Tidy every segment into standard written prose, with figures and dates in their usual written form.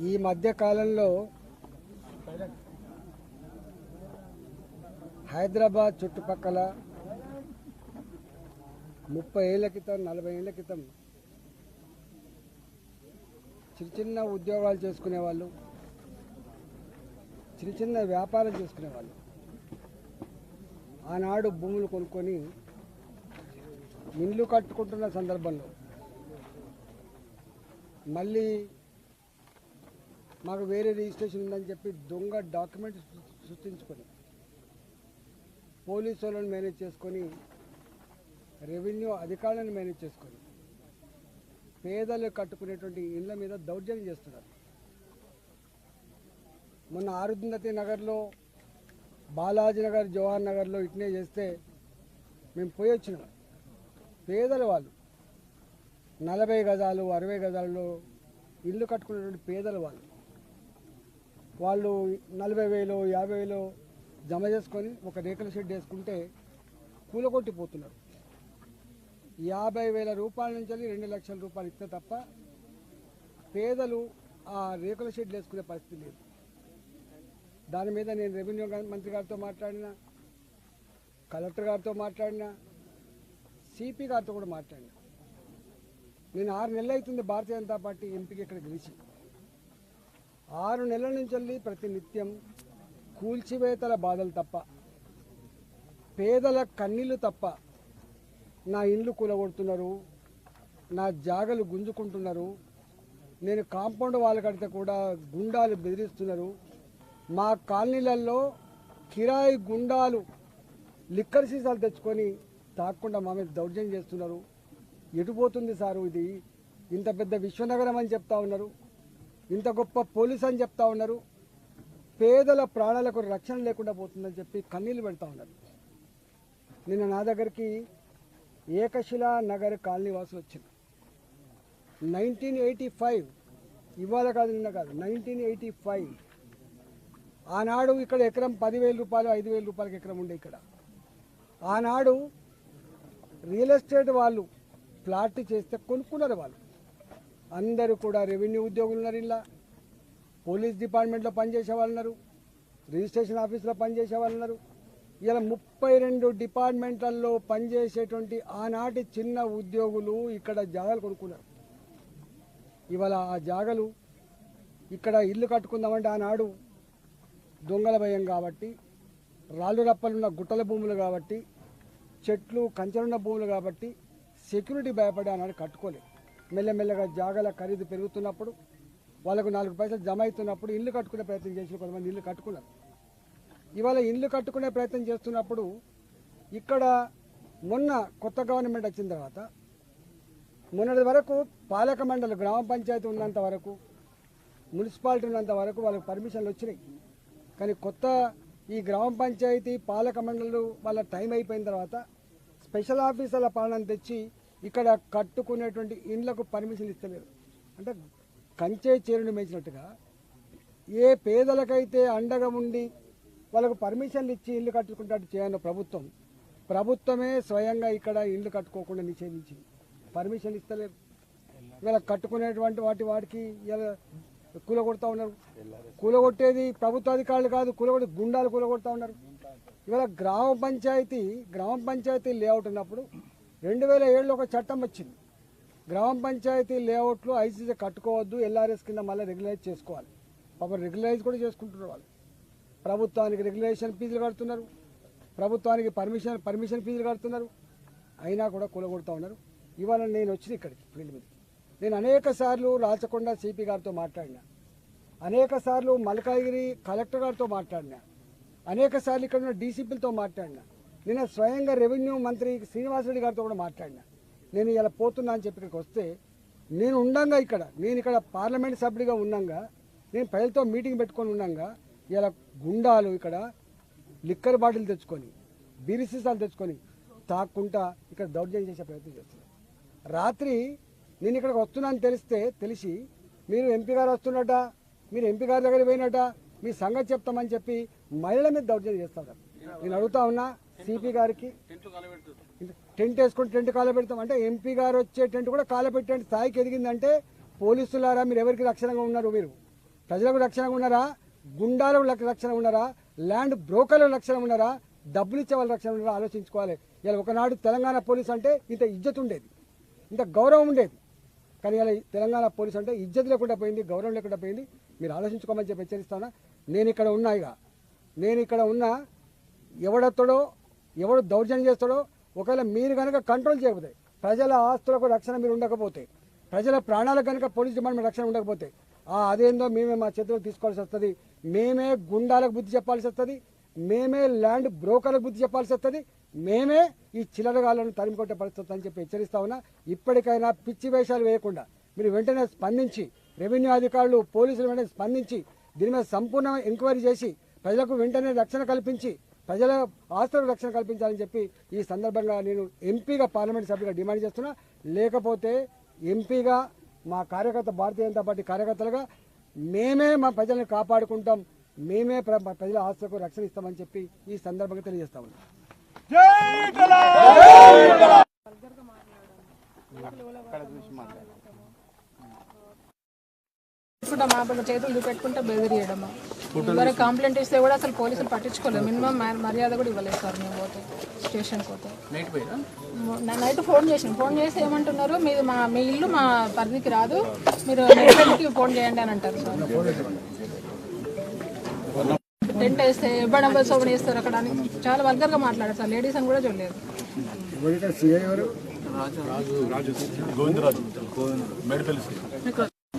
ఈ మధ్య కాలంలో హైదరాబాద్ చుట్టుపక్కల 30 ఏళ్ల క్రితం 40 ఏళ్ల క్రితం చిన్న ఉద్యోగాలు చేసుకునేవాళ్ళు, చిన్న వ్యాపారం చేసుకునేవాళ్ళు. ఆనాడు భూములు కొనుక్కొని ఇల్లు కట్టుకుంటున్న సందర్భంలో మళ్ళీ మాకు వేరే రిజిస్ట్రేషన్ ఉందని చెప్పి దొంగ డాక్యుమెంట్స్ సృష్టించుకొని పోలీసు వాళ్ళని మేనేజ్ చేసుకొని రెవెన్యూ అధికారులను మేనేజ్ చేసుకొని పేదలు కట్టుకునేటువంటి ఇళ్ల మీద దౌర్జన్యం చేస్తున్నారు. మొన్న అరుంధతి నగర్లో, బాలాజీ నగర్, జవహర్ నగర్లో ఇట్నే చేస్తే మేము పోయి వచ్చినాం. పేదలు వాళ్ళు 40 గజాలు 60 గజాలలో ఇల్లు కట్టుకునేటువంటి పేదలు వాళ్ళు 40,000 50,000 జమ చేసుకొని ఒక రేకుల షెడ్ వేసుకుంటే కూలగొట్టిపోతున్నారు. 50,000 రూపాయల నుంచి 2 లక్షల రూపాయలు ఇస్తే తప్ప పేదలు ఆ రేకుల షెడ్ వేసుకునే పరిస్థితి లేదు. దాని మీద నేను రెవెన్యూ మంత్రి గారితో మాట్లాడినా, కలెక్టర్ గారితో మాట్లాడినా, సిపి గారితో కూడా మాట్లాడినా. నేను 6 నెలలు అవుతుంది భారతీయ జనతా పార్టీ ఎంపీకి ఇక్కడ గెలిచి. 6 నెలల నుంచి ప్రతి నిత్యం కూల్చివేతల బాధలు తప్ప, పేదల కన్నీళ్లు తప్ప, నా ఇండ్లు కూలగొడుతున్నారు, నా జాగలు గుంజుకుంటున్నారు, నేను కాంపౌండ్ వాళ్ళు కడితే కూడా గుండాలు బెదిరిస్తున్నారు, మా కాలనీలలో కిరాయి గుండాలు లిక్కర్ సీసాలు తెచ్చుకొని తాకుండా మా మీద దౌర్జన్యం చేస్తున్నారు. ఎటుపోతుంది సారు ఇది? ఇంత పెద్ద విశ్వనగరం అని చెప్తా ఉన్నారు, ఇంత గొప్ప పోలీస్ అని చెప్తా ఉన్నారు, పేదల ప్రాణాలకు రక్షణ లేకుండా పోతుందని చెప్పి కన్నీళ్లు పెడతా ఉన్నారు. నిన్న నా దగ్గరికి ఏకశిలా నగర్ కాలనీ వాసులు వచ్చింది. 1985, ఇవాళ కాదు నిన్న కాదు, 1985 ఆనాడు ఇక్కడ ఎకరం 10,000 రూపాయలు 5,000 రూపాయలకి ఎకరం ఉండే. ఇక్కడ ఆనాడు రియల్ ఎస్టేట్ వాళ్ళు ప్లాట్ చేస్తే కొనుక్కున్నారు. వాళ్ళు అందరూ కూడా రెవెన్యూ ఉద్యోగులు ఉన్నారు, ఇలా పోలీస్ డిపార్ట్మెంట్లో పనిచేసే వాళ్ళు ఉన్నారు, రిజిస్ట్రేషన్ ఆఫీస్లో పనిచేసే వాళ్ళు ఉన్నారు. ఇలా 32 డిపార్ట్మెంట్లలో పనిచేసేటువంటి ఆనాటి చిన్న ఉద్యోగులు ఇక్కడ జాగాలు కొనుక్కున్నారు. ఇవాళ ఆ జాగాలు ఇక్కడ ఇల్లు కట్టుకుందామంటే ఆనాడు దొంగల భయం కాబట్టి, రాళ్ళు రప్పలున్న గుట్టల భూములు కాబట్టి, చెట్లు కంచెలున్న భూములు కాబట్టి సెక్యూరిటీ భయపడి ఆనాడు కట్టుకోలేదు. మెల్లమెల్లగా జాగాల ఖరీదు పెరుగుతున్నప్పుడు, వాళ్ళకు 4 పైసలు జమ అవుతున్నప్పుడు ఇల్లు కట్టుకునే ప్రయత్నం చేసి కొంతమంది ఇల్లు కట్టుకున్నారు. ఇవాళ ఇల్లు కట్టుకునే ప్రయత్నం చేస్తున్నప్పుడు ఇక్కడ మొన్న కొత్త గవర్నమెంట్ వచ్చిన తర్వాత మొన్నటి వరకు పాలక మండలి, గ్రామ పంచాయతీ ఉన్నంత వరకు, మున్సిపాలిటీ ఉన్నంత వరకు వాళ్ళకి పర్మిషన్లు వచ్చినాయి. కానీ కొత్త ఈ గ్రామ పంచాయతీ పాలక మండలు వాళ్ళ టైం అయిపోయిన తర్వాత స్పెషల్ ఆఫీసర్ల పాలన తెచ్చి ఇక్కడ కట్టుకునేటువంటి ఇండ్లకు పర్మిషన్ ఇస్తలేరు. అంటే కంచే చేరుని మేచినట్టుగా ఏ పేదలకైతే అండగా ఉండి వాళ్ళకు పర్మిషన్లు ఇచ్చి ఇల్లు కట్టుకుంటట్టు చేయను ప్రభుత్వమే స్వయంగా ఇక్కడ ఇల్లు కట్టుకోకుండా నిషేధించింది. పర్మిషన్ ఇస్తలేరు. ఇవాళ కట్టుకునేటువంటి వాటికి ఇలా కూలగొడతా ఉన్నారు. కూలగొట్టేది ప్రభుత్వ అధికారులు కాదు, కూలగొట్టి గుండాలు కూలగొడతా ఉన్నారు. ఇవాళ గ్రామ పంచాయతీ లేఅవుట్ ఉన్నప్పుడు 2007లో ఒక చట్టం వచ్చింది. గ్రామ పంచాయతీ లేఅవుట్లు ఐసీసీ కట్టుకోవద్దు, ఎల్ఆర్ఎస్ కింద మళ్ళీ రెగ్యులైజ్ చేసుకోవాలి. పాపం రెగ్యులైజ్ కూడా చేసుకుంటున్నారు. వాళ్ళు ప్రభుత్వానికి రెగ్యులేషన్ ఫీజులు కడుతున్నారు, ప్రభుత్వానికి పర్మిషన్ ఫీజులు కడుతున్నారు, అయినా కూడా కూలగొడతా ఉన్నారు. ఇవాళ నేను వచ్చిన ఇక్కడికి ఫీల్డ్ మీద నేను అనేక సార్లు రాచకొండ సిపి గారితో మాట్లాడినా, అనేక సార్లు మల్కాగిరి కలెక్టర్ గారితో మాట్లాడినా, అనేక సార్లు ఇక్కడ ఉన్న డీసీపీలతో మాట్లాడినా, నేను స్వయంగా రెవెన్యూ మంత్రి శ్రీనివాసరెడ్డి గారితో కూడా మాట్లాడినా. నేను ఇలా పోతున్నా అని చెప్పి ఇక్కడికి వస్తే నేను ఇక్కడ పార్లమెంట్ సభ్యుడిగా ఉన్నాగా, నేను ప్రజలతో మీటింగ్ పెట్టుకొని ఉన్నాగా, ఇలా గుండాలు ఇక్కడ లిక్కర్ బాటిల్ తెచ్చుకొని బీరి సీసాలు తెచ్చుకొని తాక్కుంటా ఇక్కడ దౌర్జన్యం చేసే ప్రయత్నం చేస్తున్నారు. రాత్రి నేను ఇక్కడికి వస్తున్నాను తెలిసి మీరు ఎంపీ గారు వస్తున్నట, మీరు ఎంపీ గారి దగ్గర పోయినట, మీ సంగతి చెప్తామని చెప్పి మహిళల మీద దౌర్జన్యం చేస్తారు. నేను అడుగుతా ఉన్నా సిపి గారికి, టెంట్ వేసుకొని టెంట్ కాలబెడతాం అంటే ఎంపీ గారు వచ్చే టెంట్ కూడా కాలబెట్టే స్థాయికి ఎదిగిందంటే పోలీసులారా మీరు ఎవరికి రక్షణగా ఉన్నారు? ప్రజలకు రక్షణగా ఉన్నారా, గుండాలకు రక్షణ ఉన్నారా, ల్యాండ్ బ్రోకర్లకు రక్షణ ఉన్నారా, డబ్బులు ఇచ్చే వాళ్ళ రక్షణ ఉన్నారా ఆలోచించుకోవాలి. ఇలా ఒకనాడు తెలంగాణ పోలీస్ అంటే ఇంత ఇజ్జత్ ఉండేది, ఇంత గౌరవం ఉండేది. కానీ ఇలా తెలంగాణ పోలీస్ అంటే ఇజ్జత్ లేకుండా పోయింది, గౌరవం లేకుండా పోయింది. మీరు ఆలోచించుకోమని చెప్పి హెచ్చరిస్తానా. నేను ఇక్కడ ఉన్నా ఎవడొస్తాడో, ఎవడు దౌర్జన్యం చేస్తాడో, ఒకవేళ మీరు కనుక కంట్రోల్ చేయకపోతే, ప్రజల ఆస్తులకు రక్షణ మీరు ఉండకపోతే, ప్రజల ప్రాణాలకు కనుక పోలీస్ డిపార్ట్మెంట్ రక్షణ ఉండకపోతే, అదేందో మేమే మా చేతిలో తీసుకోవాల్సి వస్తుంది. మేమే గుండాలకు బుద్ధి చెప్పాల్సి వస్తుంది, మేమే ల్యాండ్ బ్రోకర్లకు బుద్ధి చెప్పాల్సి వస్తుంది, మేమే ఈ చిల్లరగాళ్లను తరిమికొట్టే పరిస్థితి అని చెప్పి హెచ్చరిస్తా ఉన్నా. ఇప్పటికైనా పిచ్చి వేషాలు వేయకుండా మీరు వెంటనే స్పందించి, రెవెన్యూ అధికారులు, పోలీసులు వెంటనే స్పందించి దీని మీద సంపూర్ణ ఎంక్వైరీ చేసి ప్రజలకు వెంటనే రక్షణ కల్పించి, ప్రజల ఆస్తులకు రక్షణ కల్పించాలని చెప్పి ఈ సందర్భంగా నేను ఎంపీగా, పార్లమెంట్ సభ్యుగా డిమాండ్ చేస్తున్నా. లేకపోతే ఎంపీగా, మా కార్యకర్త, భారతీయ జనతా పార్టీ కార్యకర్తలుగా మేమే మా ప్రజల్ని కాపాడుకుంటాం, మేమే ప్రజల ఆస్తులకు రక్షణ ఇస్తామని చెప్పి ఈ సందర్భంగా తెలియజేస్తా ఉన్నాం. మా చేతులు చూపెట్టుకుంటే బెదిరియడము, మరి కంప్లైంట్ ఇస్తే కూడా అసలు పోలీసులు పట్టించుకోలేదు. మినిమం మర్యాద కూడా ఇవ్వలేదు సార్. మేము పోతే స్టేషన్కి పోతే నైట్ ఫోన్ చేసి ఏమంటున్నారు, మీ ఇల్లు మా పరిధికి రాదు, మీరు నెట్కి ఫోన్ చేయండి అని అంటారు సార్. టెంట్ వేస్తే ఇవ్వడం సోబడి వేస్తారు అక్కడ అని చాలా వల్గర్గా మాట్లాడారు సార్. లేడీస్ అని కూడా చూడలేదు.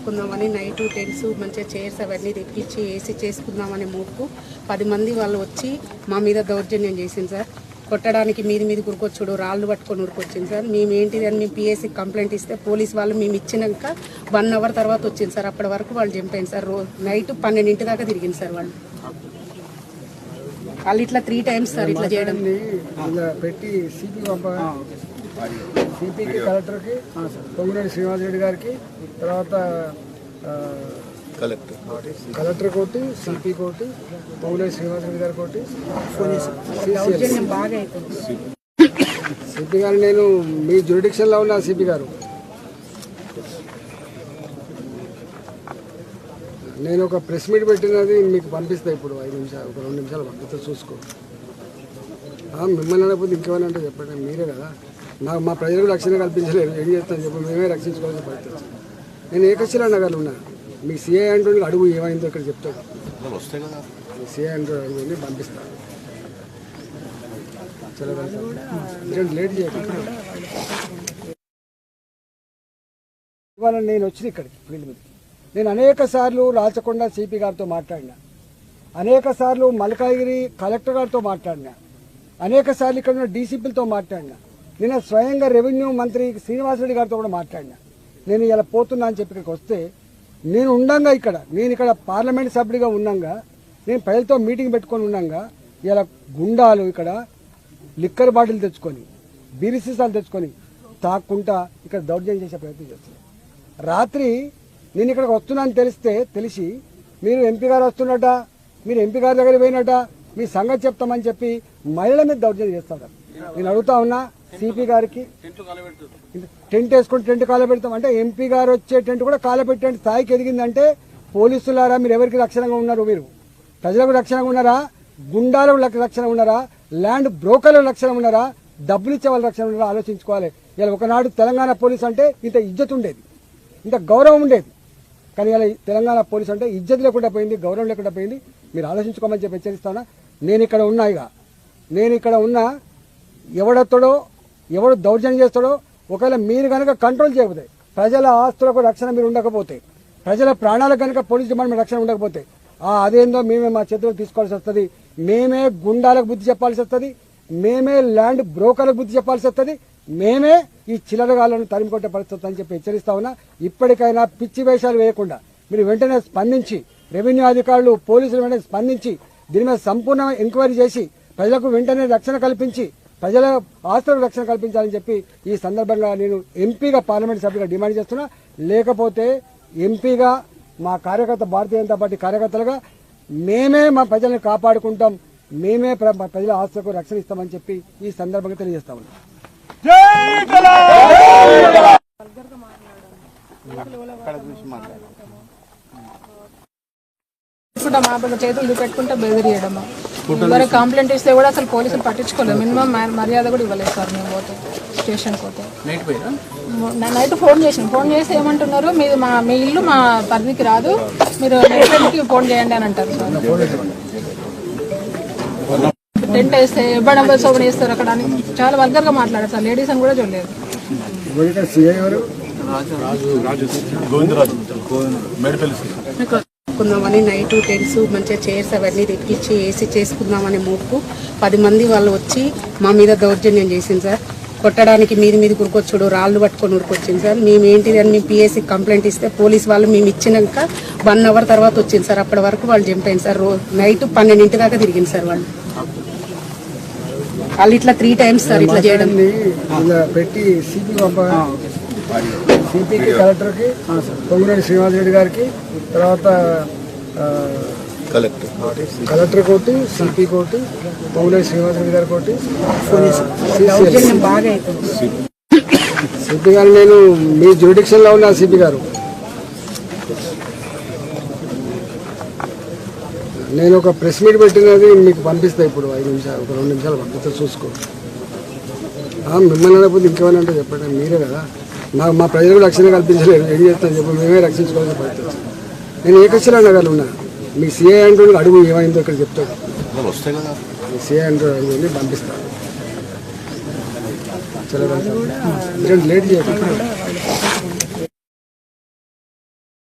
చేసుకుందామని నైట్ టెంట్స్ మంచిగా చైర్స్ అవన్నీ తెప్పించి ఏసీ చేసుకుందామని మూడుకు 10 మంది వాళ్ళు వచ్చి మా మీద దౌర్జన్యం చేసింది సార్. కొట్టడానికి మీది గురికొచ్చుడు, రాళ్ళు పట్టుకొని ఉరికొచ్చింది సార్. మేము ఏంటిది అని మేము పిఎస్సి కంప్లైంట్ ఇస్తే పోలీస్ వాళ్ళు మేము ఇచ్చినాక 1 అవర్ తర్వాత వచ్చింది సార్. అప్పటి వరకు వాళ్ళు చంపాయింది సార్. నైట్ 12 దాకా తిరిగింది సార్ వాళ్ళు ఇట్లా 3 టైమ్స్ సార్ ఇట్లా చేయడం పెట్టి సిపికి కలెక్టర్కి, పొంగులేటి శ్రీనివాసరెడ్డి గారికి, తర్వాత కలెక్టర్ కోటి, సిపి కోటి, పొంగులేటి శ్రీనివాసరెడ్డి గారి కోటి, బాగా అవుతుంది. సిపి గారు, నేను మీ జ్యూరిడిక్షన్లో ఉన్న సిపి గారు, నేను ఒక ప్రెస్ మీట్ పెట్టినది మీకు పంపిస్తా. ఇప్పుడు 5 నిమిషాలు, ఒక 2 నిమిషాలు పంపిస్తా, చూసుకో. మిమ్మల్ని అనకపోతే ఇంకేమైనా అంటే చెప్పండి, మీరే కదా. మా ప్రజలకు రక్షణ కల్పించలేదు, ఏం చేస్తాను చెప్పి మేమే రక్షించుకోవాల్సిన పరిస్థితి. నేను ఏకశిలా నగర్లో ఉన్నా. మీ సిఐ అంటూ అడుగు ఏమైందో ఇక్కడ చెప్తాడు. సిఐ అంటూ అడుగుని పంపిస్తాను. లేట్ చేయకుండా ఇవాళ నేను వచ్చిన ఇక్కడికి ఫీల్డ్ మీద. నేను అనేక సార్లు రాచకొండ సిపి గారితో మాట్లాడినా, అనేక సార్లు మల్కాగిరి కలెక్టర్ గారితో మాట్లాడినా, అనేక సార్లు ఇక్కడ ఉన్న డీసీపీలతో మాట్లాడినా, నిన్న స్వయంగా రెవెన్యూ మంత్రి శ్రీనివాసరెడ్డి గారితో కూడా మాట్లాడినా. నేను ఇలా పోతున్నా అని చెప్పి ఇక్కడికి వస్తే, నేను ఇక్కడ పార్లమెంట్ సభ్యుడిగా ఉన్నాగా, నేను ప్రజలతో మీటింగ్ పెట్టుకొని ఉన్నాగా, ఇలా గుండాలు ఇక్కడ లిక్కర్ బాటిల్ తెచ్చుకొని, బీరి సీసాలు తెచ్చుకొని తాక్కుంటా ఇక్కడ దౌర్జన్యం చేసే ప్రయత్నం చేస్తున్నారు. రాత్రి నేను ఇక్కడికి వస్తున్నాను తెలిసి మీరు ఎంపీ గారు వస్తున్నట, మీరు ఎంపీ గారి దగ్గర పోయినట, మీ సంగతి చెప్తామని చెప్పి మహిళల మీద దౌర్జన్యం చేస్తారు. నేను అడుగుతా ఉన్నా సిపి గారికి, టెంట్ వేసుకొని టెంట్ కాలబెడతాం అంటే ఎంపీ గారు వచ్చే టెంట్ కూడా కాలబెట్టే స్థాయికి ఎదిగిందంటే, పోలీసులారా మీరు ఎవరికి రక్షణగా ఉన్నారు? మీరు ప్రజలకు రక్షణగా ఉన్నారా, గుండాలకు రక్షణ ఉన్నారా, ల్యాండ్ బ్రోకర్లకు రక్షణ ఉన్నారా, డబ్బులు ఇచ్చే వాళ్ళ రక్షణ ఉన్నారా ఆలోచించుకోవాలి. ఇలా ఒకనాడు తెలంగాణ పోలీస్ అంటే ఇంత ఇజ్జత్ ఉండేది, ఇంత గౌరవం ఉండేది. కానీ ఇలా తెలంగాణ పోలీస్ అంటే ఇజ్జత్ లేకుండా పోయింది, గౌరవం లేకుండా పోయింది. మీరు ఆలోచించుకోమని చెప్పి హెచ్చరిస్తానా. నేను ఇక్కడ ఉన్నా ఎవడొస్తాడో, ఎవడు దౌర్జన్యం చేస్తాడో, ఒకవేళ మీరు కనుక కంట్రోల్ చేయకపోతే, ప్రజల ఆస్తులకు రక్షణ మీరు ఉండకపోతే, ప్రజల ప్రాణాలకు కనుక పోలీస్ డిపార్ట్మెంట్ రక్షణ ఉండకపోతే, అదేందో మేమే మా చేతిలో తీసుకోవాల్సి వస్తుంది. మేమే గుండాలకు బుద్ధి చెప్పాల్సి వస్తుంది, మేమే ల్యాండ్ బ్రోకర్లకు బుద్ధి చెప్పాల్సి వస్తుంది, మేమే ఈ చిల్లరగాళ్లను తరిమికొట్టే పరిస్థితి అని చెప్పి హెచ్చరిస్తా ఉన్నా. ఇప్పటికైనా పిచ్చి వేషాలు వేయకుండా మీరు వెంటనే స్పందించి, రెవెన్యూ అధికారులు, పోలీసులు వెంటనే స్పందించి దీని మీద సంపూర్ణ ఎంక్వైరీ చేసి ప్రజలకు వెంటనే రక్షణ కల్పించి, ప్రజల ఆస్తులకు రక్షణ కల్పించాలని చెప్పి ఈ సందర్భంగా నేను ఎంపీగా, పార్లమెంట్ సభ్యుగా డిమాండ్ చేస్తున్నా. లేకపోతే ఎంపీగా, మా కార్యకర్త, భారతీయ జనతా పార్టీ కార్యకర్తలుగా మేమే మా ప్రజల్ని కాపాడుకుంటాం, మేమే ప్రజల ఆస్తులకు రక్షణ ఇస్తామని చెప్పి ఈ సందర్భంగా తెలియజేస్తా ఉన్నాం. చూపెట్టుకుంటా మా చేతులు చూపెట్టుకుంటా బెదిరియడము ఎవరు కంప్లైంట్ ఇస్తే కూడా అసలు పోలీసులు పట్టించుకోలేదు. మినిమం మర్యాద కూడా ఇవ్వలేదు సార్. మేము పోతే స్టేషన్కి పోతే నైట్ ఫోన్ చేసి ఏమంటున్నారు, మీ ఇల్లు మా పరిధికి రాదు, మీరు నెట్కి ఫోన్ చేయండి అని అంటారు సార్. టెంట్ వేస్తే ఇవ్వడం సోమని వేస్తారు అక్కడ అని చాలా వల్గర్గా మాట్లాడారు సార్. లేడీస్ అని కూడా చూడలేదు. చేసుకుందామని నైట్ టెంట్స్ మంచిగా చైర్స్ అవన్నీ తెప్పించి ఏసీ చేసుకుందామని మూడుకు 10 మంది వాళ్ళు వచ్చి మా మీద దౌర్జన్యం చేసింది సార్. కొట్టడానికి మీది కురుకొచ్చుడు, రాళ్ళు పట్టుకొని ఉరికొచ్చింది సార్. మేము ఏంటిది అని మేము పిఎస్సి కంప్లైంట్ ఇస్తే పోలీస్ వాళ్ళు మేము ఇచ్చినాక 1 అవర్ తర్వాత వచ్చింది సార్. అప్పటి వరకు వాళ్ళు చంపాయింది సార్. నైట్ 12 దాకా తిరిగింది సార్ వాళ్ళు ఇట్లా 3 టైమ్స్ సార్ ఇట్లా చేయడం పెట్టి సిపికి కలెక్టర్కి పొంగులేటి శ్రీనివాస్ రెడ్డి గారికి తర్వాత కలెక్టర్ కోటి సిపి కోటి పొంగులేటి శ్రీనివాస్ రెడ్డి గారి కోటి బాగా అవుతుంది. సిపి గారు నేను మీ జ్యూడిక్షన్లో ఉన్న సిపి గారు నేను ఒక ప్రెస్ మీట్ పెట్టినది మీకు పంపిస్తా. ఇప్పుడు 5 నిమిషాలు ఒక 2 నిమిషాలు పంపిస్తా, చూసుకో. మిమ్మల్ని అనకపోతే ఇంకేమైనా అంటే చెప్పండి, మీరే కదా. మా ప్రజలకు రక్షణ కల్పించలేదు, ఏం చేస్తాను చెప్పి మేమే రక్షించుకోవాల్సిన పరిస్థితి. నేను ఏకశిలా నగర్లో ఉన్నా. మీ సిఐ అంటూ అడుగు ఏమైందో ఇక్కడ చెప్తాడు. మీ సిఐ అంటూ అడుగుని పంపిస్తాను. చాలా లేట్ చేయకుండా